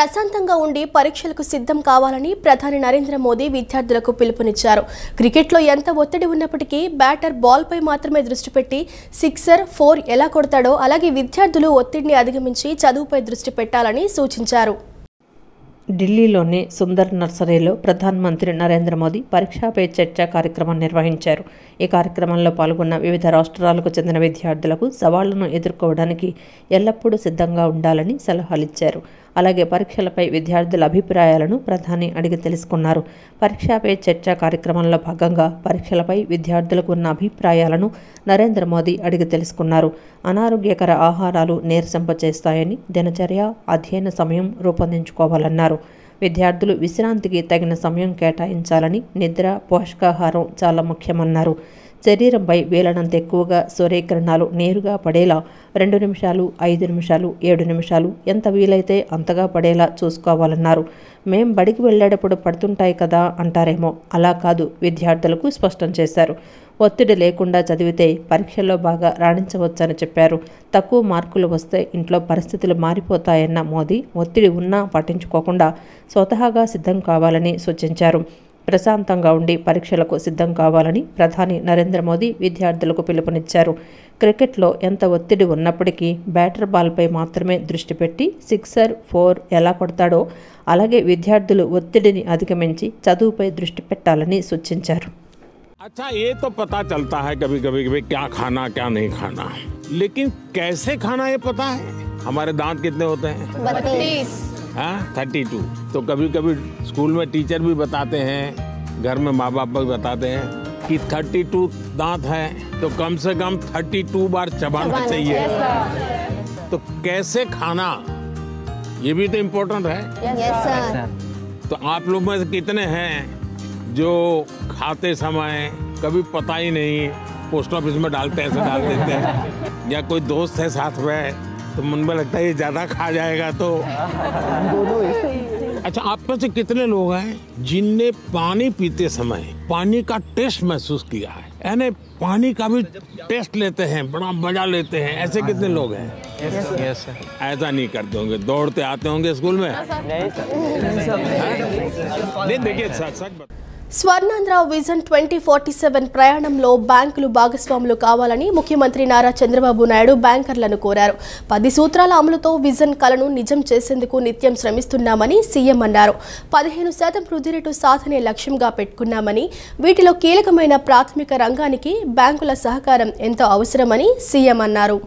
ప్రశాంతంగా ఉండి పరీక్షలకు సిద్ధం కావాలని ప్రధాని నరేంద్ర మోదీ విద్యార్థులకు పిలుపునిచ్చారు. క్రికెట్లో ఎంత ఒత్తిడి ఉన్నప్పటికీ బ్యాటర్ బాల్పై మాత్రమే దృష్టి పెట్టి సిక్సర్, 4 ఎలా కొడతాడో అలాగే విద్యార్థులు ఒత్తిడిని అధిగమించి చదువుపై దృష్టి పెట్టాలని సూచించారు. ఢిల్లీలోని సుందర్ నర్సరీలో ప్రధానమంత్రి నరేంద్ర మోదీ పరీక్షా పే చర్చ కార్యక్రమం నిర్వహించారు. ఈ కార్యక్రమంలో పాల్గొన్న వివిధ రాష్ట్రాలకు చెందిన విద్యార్థులకు సవాళ్లను ఎదుర్కోవడానికి ఎల్లప్పుడూ సిద్ధంగా ఉండాలని సలహాలిచ్చారు. అలాగే పరీక్షలపై విద్యార్థుల అభిప్రాయాలను ప్రధాని అడిగి తెలుసుకున్నారు. పరీక్షా పే చర్చ కార్యక్రమంలో భాగంగా పరీక్షలపై విద్యార్థులకు ఉన్న అభిప్రాయాలను నరేంద్ర మోదీ అడిగి తెలుసుకున్నారు. అనారోగ్యకర ఆహారాలు నీరసింపచేస్తాయని, దినచర్య, అధ్యయన సమయం రూపొందించుకోవాలన్నారు. విద్యార్థులు విశ్రాంతికి తగిన సమయం కేటాయించాలని, నిద్ర, పోషకాహారం చాలా ముఖ్యమన్నారు. శరీరంపై వీలైనంత ఎక్కువగా సూర్యకిరణాలు నేరుగా పడేలా 2 నిమిషాలు, 5 నిమిషాలు, 7 నిమిషాలు ఎంత వీలైతే అంతగా పడేలా చూసుకోవాలన్నారు. మేం బడికి వెళ్ళేటప్పుడు పడుతుంటాయి కదా అంటారేమో, అలా కాదు విద్యార్థులకు స్పష్టం చేశారు. ఒత్తిడి లేకుండా చదివితే పరీక్షల్లో బాగా రాణించవచ్చని చెప్పారు. తక్కువ మార్కులు వస్తే ఇంట్లో పరిస్థితులు మారిపోతాయన్న మోదీ ఒత్తిడి ఉన్నా పట్టించుకోకుండా స్వతహాగా సిద్ధం కావాలని సూచించారు. ప్రశాంతంగా ఉండి పరీక్షలకు సిద్ధం కావాలని ప్రధాని నరేంద్ర మోదీ విద్యార్థులకు పిలుపునిచ్చారు. క్రికెట్లో ఎంత ఒత్తిడి ఉన్నప్పటికీ బ్యాటర్ బాల్పై మాత్రమే దృష్టి పెట్టి సిక్సర్, 4 ఎలా కొడతాడో అలాగే విద్యార్థులు ఒత్తిడిని అధిగమించి చదువుపై దృష్టి పెట్టాలని సూచించారు. अच्छा, ये तो पता चलता है कभी कभी क्या खाना क्या नहीं खाना, लेकिन कैसे खाना ये पता है? हमारे दांत कितने होते हैं? 32। 32। तो कभी कभी स्कूल में टीचर भी बताते हैं, घर में माँ बाप भी बताते हैं कि 32 दांत है तो कम से कम 32 बार चबाना चाहिए। तो कैसे खाना ये भी तो इम्पोर्टेंट है। Yes sir. तो आप लोग में से कितने हैं जो खाते समय कभी पता ही नहीं, पोस्ट ऑफिस में डालते ऐसे डाल देते हैं, या कोई दोस्त है साथ में तो मन में लगता है ये ज्यादा खा जाएगा तो। अच्छा, आप में से कितने लोग हैं जिनने पानी पीते समय पानी का टेस्ट महसूस किया है, यानी पानी का भी टेस्ट लेते हैं, बड़ा मजा लेते हैं? ऐसे कितने लोग हैं? Yes sir. ऐसा नहीं करते होंगे, दौड़ते आते होंगे स्कूल में? नहीं, देखिए सच స్వర్ణాంధ్ర విజన్ 2047 ప్రయాణంలో బ్యాంకులు భాగస్వాములు కావాలని ముఖ్యమంత్రి నారా చంద్రబాబు నాయుడు బ్యాంకర్లను కోరారు. 10 సూత్రాల అమలుతో విజన్ కలను నిజం చేసేందుకు నిత్యం శ్రమిస్తున్నామని సీఎం అన్నారు. 15% వృద్ధి రేటు సాధనే లక్ష్యంగా పెట్టుకున్నామని, వీటిలో కీలకమైన ప్రాథమిక రంగానికి బ్యాంకుల సహకారం ఎంతో అవసరమని సీఎం అన్నారు.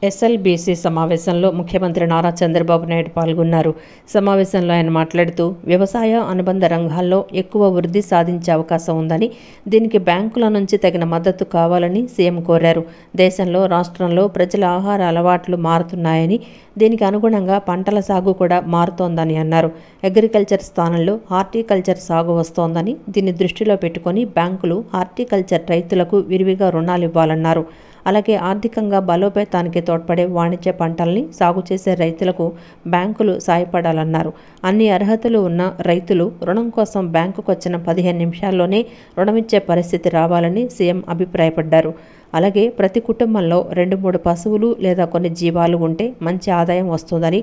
ఎస్ఎల్బీసీ సమావేశంలో ముఖ్యమంత్రి నారా చంద్రబాబు నాయుడు పాల్గొన్నారు. సమావేశంలో ఆయన మాట్లాడుతూ వ్యవసాయ అనుబంధ రంగాల్లో ఎక్కువ వృద్ధి సాధించే అవకాశం ఉందని, దీనికి బ్యాంకుల నుంచి తగిన మద్దతు కావాలని సీఎం కోరారు. దేశంలో, రాష్ట్రంలో ప్రజల ఆహార అలవాట్లు మారుతున్నాయని, దీనికి అనుగుణంగా పంటల సాగు కూడా మారుతోందని అన్నారు. అగ్రికల్చర్ స్థానంలో హార్టికల్చర్ సాగు వస్తోందని, దీన్ని దృష్టిలో పెట్టుకుని బ్యాంకులు హార్టికల్చర్ రైతులకు విరివిగా రుణాలు ఇవ్వాలన్నారు. అలాగే ఆర్థికంగా బలోపేతానికి తోడ్పడే వాణిజ్య పంటల్ని సాగు చేసే రైతులకు బ్యాంకులు సాయపడాలన్నారు. అన్ని అర్హతలు ఉన్న రైతులు రుణం కోసం బ్యాంకుకు వచ్చిన 15 నిమిషాల్లోనే రుణమిచ్చే పరిస్థితి రావాలని సీఎం అభిప్రాయపడ్డారు. అలాగే ప్రతి కుటుంబంలో 2-3 పశువులు లేదా కొన్ని జీవాలు ఉంటే మంచి ఆదాయం వస్తుందని,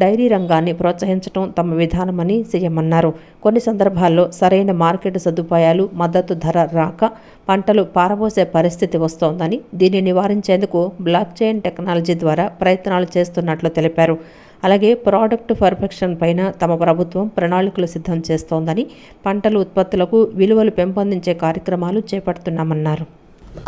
డైరీ రంగాన్ని ప్రోత్సహించడం తమ విధానమని సీఎం అన్నారు. కొన్ని సందర్భాల్లో సరైన మార్కెట్ సదుపాయాలు, మద్దతు ధర రాక పంటలు పారబోసే పరిస్థితి వస్తోందని, దీన్ని నివారించేందుకు బ్లాక్ చైన్ టెక్నాలజీ ద్వారా ప్రయత్నాలు చేస్తున్నట్లు తెలిపారు. అలాగే ప్రోడక్ట్ పర్ఫెక్షన్ పైన తమ ప్రభుత్వం ప్రణాళికలు సిద్ధం చేస్తోందని, పంటల ఉత్పత్తులకు విలువలు పెంపొందించే కార్యక్రమాలు చేపడుతున్నామన్నారు.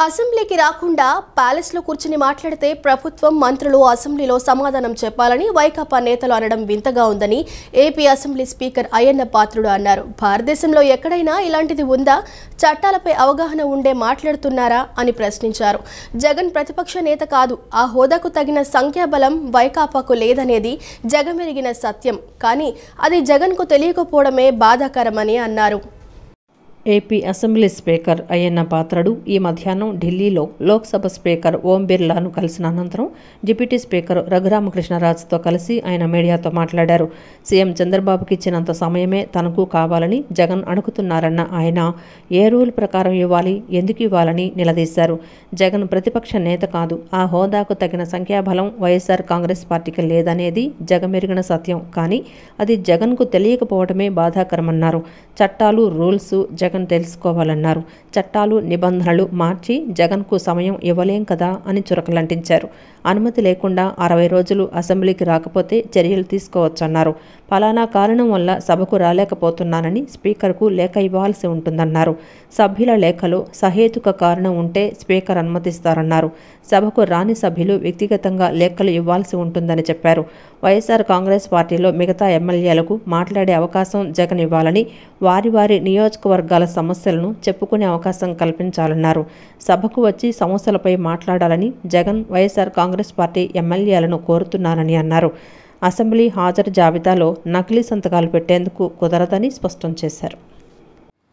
అసెంబ్లీకి రాకుండా ప్యాలెస్లో కూర్చుని మాట్లాడితే ప్రభుత్వం, మంత్రులు అసెంబ్లీలో సమాధానం చెప్పాలని వైకాపా నేతలు అనడం వింతగా ఉందని AP assembly speaker Ayyanna Patrudu అన్నారు. భారతదేశంలో ఎక్కడైనా ఇలాంటిది ఉందా? చట్టాలపై అవగాహన ఉండే మాట్లాడుతున్నారా అని ప్రశ్నించారు. జగన్ ప్రతిపక్ష నేత కాదు, ఆ హోదాకు తగిన సంఖ్యాబలం వైకాపాకు లేదనేది జగమెరిగిన సత్యం. కానీ అది జగన్కు తెలియకపోవడమే బాధాకరమని అన్నారు. AP assembly speaker Ayyanna Patrudu ఈ మధ్యాహ్నం ఢిల్లీలో లోక్సభ స్పీకర్ ఓం బిర్లాను కలిసిన అనంతరం డిప్యూటీ స్పీకర్ రఘురామకృష్ణరాజుతో కలిసి ఆయన మీడియాతో మాట్లాడారు. సీఎం చంద్రబాబుకి ఇచ్చినంత సమయమే తనకు కావాలని జగన్ అడుగుతున్నారన్న ఆయన ఏ రూల్ ప్రకారం ఇవ్వాలి, ఎందుకు ఇవ్వాలని నిలదీశారు. జగన్ ప్రతిపక్ష నేత కాదు, ఆ హోదాకు తగిన సంఖ్యాబలం వైఎస్ఆర్ కాంగ్రెస్ పార్టీకి లేదనేది జగమెరిగిన సత్యం. కానీ అది జగన్కు తెలియకపోవడమే బాధాకరమన్నారు. చట్టాలు, రూల్స్ జగన్ తెలుసుకోవాలన్నారు. చట్టాలు, నిబంధనలు మార్చి జగన్కు సమయం ఇవ్వలేం కదా అని చురకలంటించారు. అనుమతి లేకుండా 60 రోజులు అసెంబ్లీకి రాకపోతే చర్యలు తీసుకోవచ్చన్నారు. ఫలానా కారణం వల్ల సభకు రాలేకపోతున్నానని స్పీకర్కు లేఖ ఇవ్వాల్సి ఉంటుందన్నారు. సభ్యుల లేఖలో సహేతుక కారణం ఉంటే స్పీకర్ అనుమతిస్తారన్నారు. సభకు రాని సభ్యులు వ్యక్తిగతంగా లేఖలు ఇవ్వాల్సి ఉంటుందని చెప్పారు. వైఎస్ఆర్ కాంగ్రెస్ పార్టీలో మిగతా ఎమ్మెల్యేలకు మాట్లాడే అవకాశం జగన్ ఇవ్వాలని, వారి నియోజకవర్గాల సమస్యలను చెప్పుకునే అవకాశం కల్పించాలన్నారు. సభకు వచ్చి సమస్యలపై మాట్లాడాలని జగన్ వైఎస్ఆర్ కాంగ్రెస్ పార్టీ ఎమ్మెల్యేలను కోరుతున్నారని అన్నారు. అసెంబ్లీ హాజరు జాబితాలో నకిలీ సంతకాలు పెట్టేందుకు కుదరదని స్పష్టం చేశారు.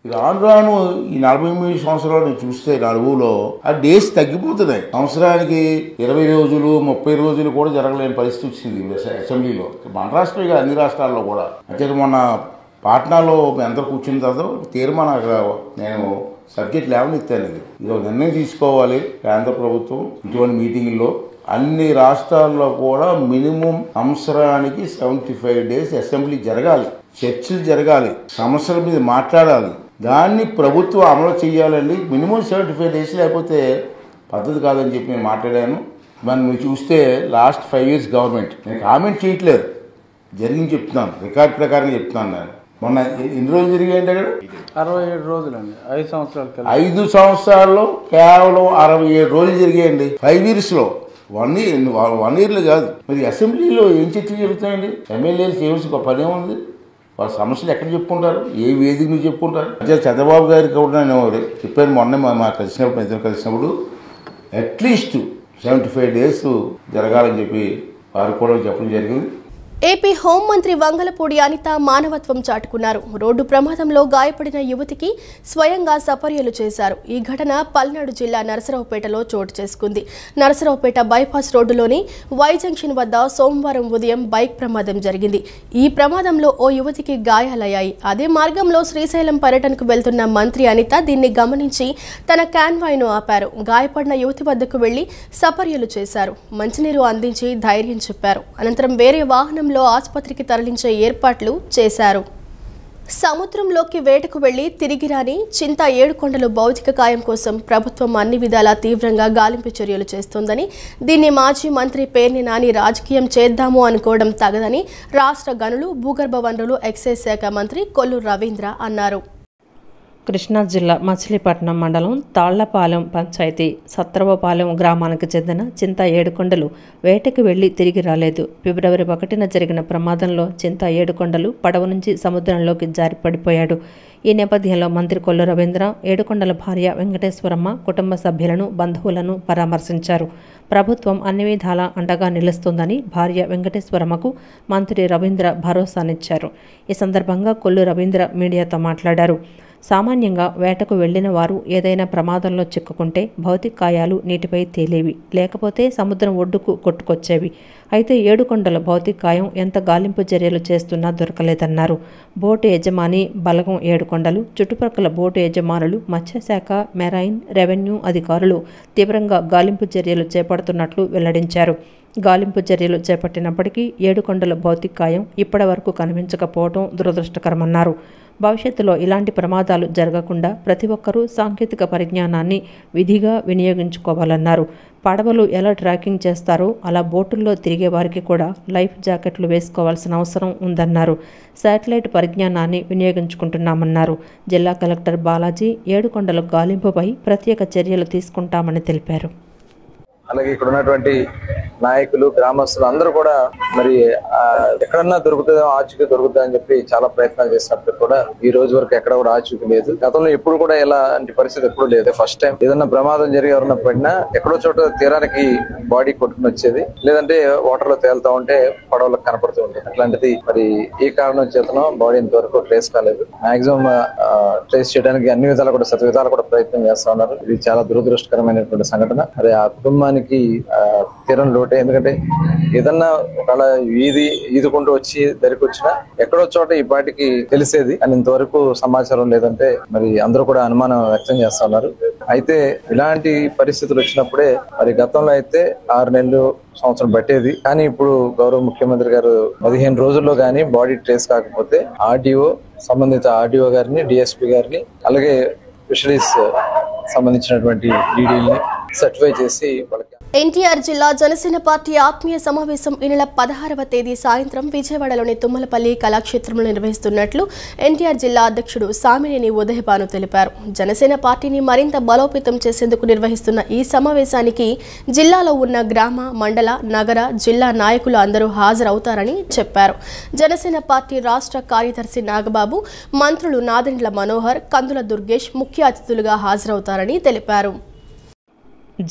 రాను రాను ఈ 43 సంవత్సరాలు చూస్తే నలుగులో ఆ డేస్ తగ్గిపోతున్నాయి. సంవత్సరానికి 20 రోజులు 30 రోజులు కూడా జరగలేని పరిస్థితి వచ్చింది అసెంబ్లీలో. మన రాష్ట్రం అన్ని రాష్ట్రాల్లో కూడా. అంటే మొన్న పాట్నాలో అందరూ కూర్చున్న తర్వాత తీర్మానం అక్కడ నేను సబ్జెక్ట్ లేవనెత్తాను. ఇది ఒక నిర్ణయం తీసుకోవాలి కేంద్ర ప్రభుత్వం. ఇటువంటి మీటింగ్లో అన్ని రాష్ట్రాల్లో కూడా మినిమం సంవత్సరానికి 75 డేస్ అసెంబ్లీ జరగాలి, చర్చలు జరగాలి, సమస్యల మీద మాట్లాడాలి. దాన్ని ప్రభుత్వం అమలు చేయాలండి. మినిమం 75 డేస్ లేకపోతే పద్ధతి కాదని చెప్పి నేను మాట్లాడాను. మనం మీరు చూస్తే లాస్ట్ 5 years గవర్నమెంట్, నేను కామెంట్ చేయట్లేదు, జరిగింది చెప్తున్నాను, రికార్డ్ ప్రకారం చెప్తున్నాను. నేను మొన్న ఎన్ని రోజులు జరిగాయండి అక్కడ? 67 రోజులండి. 5 సంవత్సరాలు. 5 సంవత్సరాల్లో కేవలం 67 రోజులు జరిగాయండి. 5 yearsలో 1 yearలో కాదు. మరి అసెంబ్లీలో ఏం చర్చలు జరుగుతాయండి? ఎమ్మెల్యేలు చేయవలసిన పని ఏముంది? వాళ్ళ సమస్యలు ఎక్కడ చెప్పుకుంటారు? ఏ వేదిక మీద చెప్పుకుంటారు? అంటే చంద్రబాబు గారికి కూడా నేను చెప్పాను మొన్న మా కలిసినప్పుడు, ఇద్దరు కలిసినప్పుడు అట్లీస్ట్ 75 డేస్ జరగాలని చెప్పి వారు కూడా చెప్పడం జరిగింది. ఏపీ హోంమంత్రి వంగలపూడి అనిత మానవత్వం చాటుకున్నారు. రోడ్డు ప్రమాదంలో గాయపడిన యువతికి స్వయంగా సపర్యలు చేశారు. ఈ ఘటన పల్నాడు జిల్లా నరసరావుపేటలో చోటు చేసుకుంది. నరసరావుపేట బైపాస్ రోడ్డులోని వై జంక్షన్ వద్ద సోమవారం ఉదయం బైక్ ప్రమాదం జరిగింది. ఈ ప్రమాదంలో ఓ యువతికి గాయాలయ్యాయి. అదే మార్గంలో శ్రీశైలం పర్యటనకు వెళ్తున్న మంత్రి అనిత దీన్ని గమనించి తన కాన్వాయ్ను ఆపారు. గాయపడిన యువతి వద్దకు వెళ్లి సపర్యలు చేశారు. మంచినీరు అందించి ధైర్యం చెప్పారు. అనంతరం వేరే వాహనం ఆసుపత్రికి తరలించే ఏర్పాట్లు చేశారు. సముద్రంలోకి వేటకు వెళ్లి తిరిగి రాని చింత ఏడుకొండలు భౌతిక కాయం కోసం ప్రభుత్వం అన్ని విధాలా తీవ్రంగా గాలింపు చర్యలు చేస్తోందని, దీన్ని మాజీ మంత్రి పేర్ని నాని రాజకీయం చేద్దాము అనుకోవడం తగదని రాష్ట్ర గనులు, భూగర్భ వనరులు, ఎక్సైజ్ శాఖ మంత్రి కొల్లు రవీంద్ర అన్నారు. కృష్ణా జిల్లా మచిలీపట్నం మండలం తాళ్లపాలెం పంచాయతీ సత్రవపాలెం గ్రామానికి చెందిన చింత ఏడుకొండలు వేటకు వెళ్లి తిరిగి రాలేదు. ఫిబ్రవరి 1న జరిగిన ప్రమాదంలో చింత ఏడుకొండలు పడవ నుంచి సముద్రంలోకి జారి పడిపోయాడు. ఈ నేపథ్యంలో మంత్రి కొల్లు రవీంద్ర ఏడుకొండల భార్య వెంకటేశ్వరమ్మ కుటుంబ సభ్యులను, బంధువులను పరామర్శించారు. ప్రభుత్వం అన్ని విధాలా అండగా నిలుస్తుందని భార్య వెంకటేశ్వరమ్మకు మంత్రి రవీంద్ర భరోసానిచ్చారు. ఈ సందర్భంగా కొల్లు రవీంద్ర మీడియాతో మాట్లాడారు. సామాన్యంగా వేటకు వెళ్లిన వారు ఏదైనా ప్రమాదంలో చిక్కుకుంటే భౌతిక కాయాలు నీటిపై తేలేవి, లేకపోతే సముద్రం ఒడ్డుకు కొట్టుకొచ్చేవి. అయితే ఏడుకొండల భౌతిక కాయం ఎంత గాలింపు చర్యలు చేస్తున్నా దొరకలేదన్నారు. బోటు యజమాని బలగం ఏడుకొండలు, చుట్టుపక్కల బోటు యజమానులు, మత్స్యశాఖ, మెరైన్, రెవెన్యూ అధికారులు తీవ్రంగా గాలింపు చర్యలు చేపడుతున్నట్లు వెల్లడించారు. గాలింపు చర్యలు చేపట్టినప్పటికీ ఏడుకొండల భౌతిక కాయం ఇప్పటి వరకు కనిపించకపోవడం దురదృష్టకరమన్నారు. భవిష్యత్తులో ఇలాంటి ప్రమాదాలు జరగకుండా ప్రతి ఒక్కరూ సాంకేతిక పరిజ్ఞానాన్ని విధిగా వినియోగించుకోవాలన్నారు. పడవలు ఎలా ట్రాకింగ్ చేస్తారో అలా బోటుల్లో తిరిగే వారికి కూడా లైఫ్ జాకెట్లు వేసుకోవాల్సిన అవసరం ఉందన్నారు. శాటిలైట్ పరిజ్ఞానాన్ని వినియోగించుకుంటున్నామన్నారు. జిల్లా కలెక్టర్ బాలాజీ ఏడుకొండల గాలింపుపై ప్రత్యేక చర్యలు తీసుకుంటామని తెలిపారు. అలాగే ఇక్కడ ఉన్నటువంటి నాయకులు, గ్రామస్తులు అందరూ కూడా మరి ఎక్కడన్నా దొరుకుతుందో ఆచూకీ దొరుకుతుందా అని చెప్పి చాలా ప్రయత్నాలు చేసినప్పుడు కూడా ఈ రోజు వరకు ఎక్కడ కూడా ఆచూకీ లేదు. గతంలో ఎప్పుడు కూడా ఇలాంటి పరిస్థితి ఎప్పుడు లేదు. ఫస్ట్ టైం ఏదన్నా ప్రమాదం జరిగి ఎవరన్నా పడినా ఎక్కడో చోట తీరానికి బాడీ కొట్టుకుని వచ్చేది, లేదంటే వాటర్ లో తేలుతా ఉంటే పడవలకు కనపడుతూ ఉంటుంది. అట్లాంటిది మరి ఏ కారణం చేతనో బాడీ ఇంతవరకు ట్రేస్ కాలేదు. మాక్సిమం ట్రేస్ చేయడానికి అన్ని విధాలు కూడా విధాలు కూడా ప్రయత్నం చేస్తా ఉన్నారు. ఇది చాలా దురదృష్టకరమైనటువంటి సంఘటన. అదే ఆ కుటుంబానికి తీరం లోటే. ఎందుకంటే ఏదన్నా ఒకవేళ ఈదుకుంటూ వచ్చి దరికి వచ్చినా ఎక్కడో చోట ఈ పాటికి తెలిసేది అని ఇంతవరకు సమాచారం లేదంటే మరి అందరూ కూడా అనుమానం వ్యక్తం చేస్తా ఉన్నారు. అయితే ఇలాంటి పరిస్థితులు వచ్చినప్పుడే మరి గతంలో అయితే 6 నెలలు, సంవత్సరం పట్టేది. కానీ ఇప్పుడు గౌరవ ముఖ్యమంత్రి గారు 15 రోజుల్లో గానీ బాడీ ట్రేస్ కాకపోతే సంబంధిత ఆర్డీఓ గారిని, డిఎస్పీ గారిని, అలాగే ఫిషరీస్ సంబంధించినటువంటి డీడీల్ని సర్టిఫై చేసి వాళ్ళకి. ఎన్టీఆర్ జిల్లా జనసేన పార్టీ ఆత్మీయ సమావేశం ఈ నెల 16వ తేదీ సాయంత్రం విజయవాడలోని తుమ్మలపల్లి కళాక్షేత్రంలో నిర్వహిస్తున్నట్లు ఎన్టీఆర్ జిల్లా అధ్యక్షుడు సామినేని ఉదయభాను తెలిపారు. జనసేన పార్టీని మరింత బలోపేతం చేసేందుకు నిర్వహిస్తున్న ఈ సమావేశానికి జిల్లాలో ఉన్న గ్రామ, మండల, నగర, జిల్లా నాయకులు అందరూ హాజరవుతారని చెప్పారు. జనసేన పార్టీ రాష్ట్ర కార్యదర్శి నాగబాబు, మంత్రులు నాదెండ్ల మనోహర్, కందుల దుర్గేష్ ముఖ్య అతిథులుగా హాజరవుతారని తెలిపారు.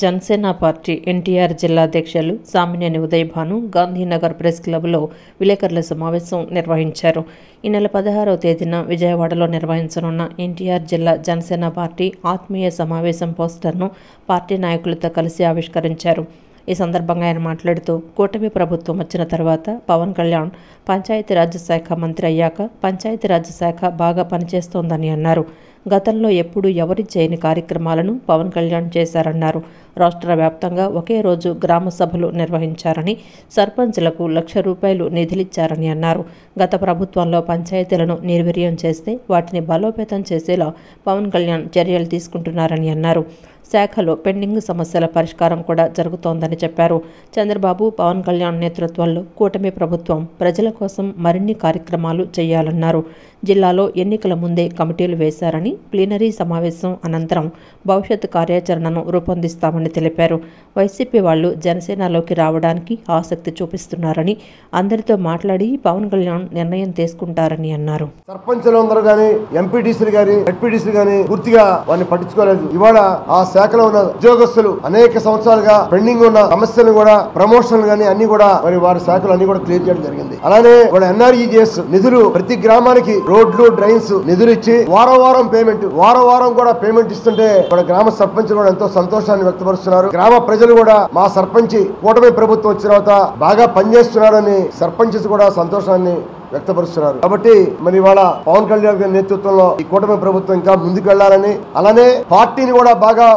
జనసేన పార్టీ ఎన్టీఆర్ జిల్లా అధ్యక్షులు సామినేని ఉదయభాను గాంధీనగర్ ప్రెస్ క్లబ్లో విలేకరుల సమావేశం నిర్వహించారు. ఈ నెల 16వ తేదీన విజయవాడలో నిర్వహించనున్న ఎన్టీఆర్ జిల్లా జనసేన పార్టీ ఆత్మీయ సమావేశం పోస్టర్ను పార్టీ నాయకులతో కలిసి ఆవిష్కరించారు. ఈ సందర్భంగా ఆయన మాట్లాడుతూ, కూటమి ప్రభుత్వం వచ్చిన తర్వాత పవన్ కళ్యాణ్ పంచాయతీరాజ్ శాఖ మంత్రి అయ్యాక పంచాయతీరాజ్ శాఖ బాగా పనిచేస్తోందని అన్నారు. గతంలో ఎప్పుడూ ఎవరి చేయని కార్యక్రమాలను పవన్ కళ్యాణ్ చేశారన్నారు. రాష్ట్ర వ్యాప్తంగా ఒకే రోజు గ్రామ సభలు నిర్వహించారని, సర్పంచ్లకు ₹1,00,000 నిధులిచ్చారని అన్నారు. గత ప్రభుత్వంలో పంచాయతీలను నిర్వీర్యం చేస్తే వాటిని బలోపేతం చేసేలా పవన్ కళ్యాణ్ చర్యలు తీసుకుంటున్నారని అన్నారు. శాఖలో పెండింగ్ సమస్యల పరిష్కారం కూడా జరుగుతోందని చెప్పారు. చంద్రబాబు, పవన్ కళ్యాణ్ నేతృత్వంలో కూటమి ప్రభుత్వం ప్రజల కోసం మరిన్ని కార్యక్రమాలు చేయాలన్నారు. జిల్లాలో ఎన్నికల ముందే కమిటీలు వేశారని, ప్లీనరీ సమావేశం అనంతరం భవిష్యత్ కార్యాచరణను రూపొందిస్తామని తెలిపారు. వైసీపీ వాళ్లు జనసేనలోకి రావడానికి ఆసక్తి చూపిస్తున్నారని, అందరితో మాట్లాడి పవన్ కళ్యాణ్ నిర్ణయం తీసుకుంటారని అన్నారు. సర్పంచులందరూ గానీ, ఎంపీటీసీలు గానీ, జెడ్పీటీసీలు గానీ పూర్తిగా వారిని పట్టించుకోలేదు. ఇవాళ ఆ శాఖలో ఉన్న ఉద్యోగస్తులు అనేక సంవత్సరాలుగా పెండింగ్ ఉన్న సమస్యలు కూడా, ప్రమోషన్లు గానీ అన్ని కూడా మరి వారి శాఖలు అన్ని కూడా క్లియర్ చేయడం జరిగింది. అలానే ఎన్ఆర్ఈజీఎస్ నిధులు ప్రతి గ్రామానికి రోడ్లు, డ్రైన్స్ నిధులు ఇచ్చి వారం కూడా పేమెంట్ ఇస్తుంటే గ్రామ సర్పంచ్ కూడా ఎంతో సంతోషాన్ని వ్యక్తపరుస్తున్నారు. గ్రామ ప్రజలు కూడా మా సర్పంచ్ కూటమి ప్రభుత్వం వచ్చిన తర్వాత బాగా పనిచేస్తున్నారని సర్పంచెస్ కూడా సంతోషాన్ని వ్యక్తపరుస్తున్నారు. కాబట్టి మరి ఇవాళ పవన్ కళ్యాణ్ గారి నేతృత్వంలో ఈ కూటమి ప్రభుత్వం ఇంకా ముందుకు వెళ్లాలని, అలానే పార్టీని కూడా బాగా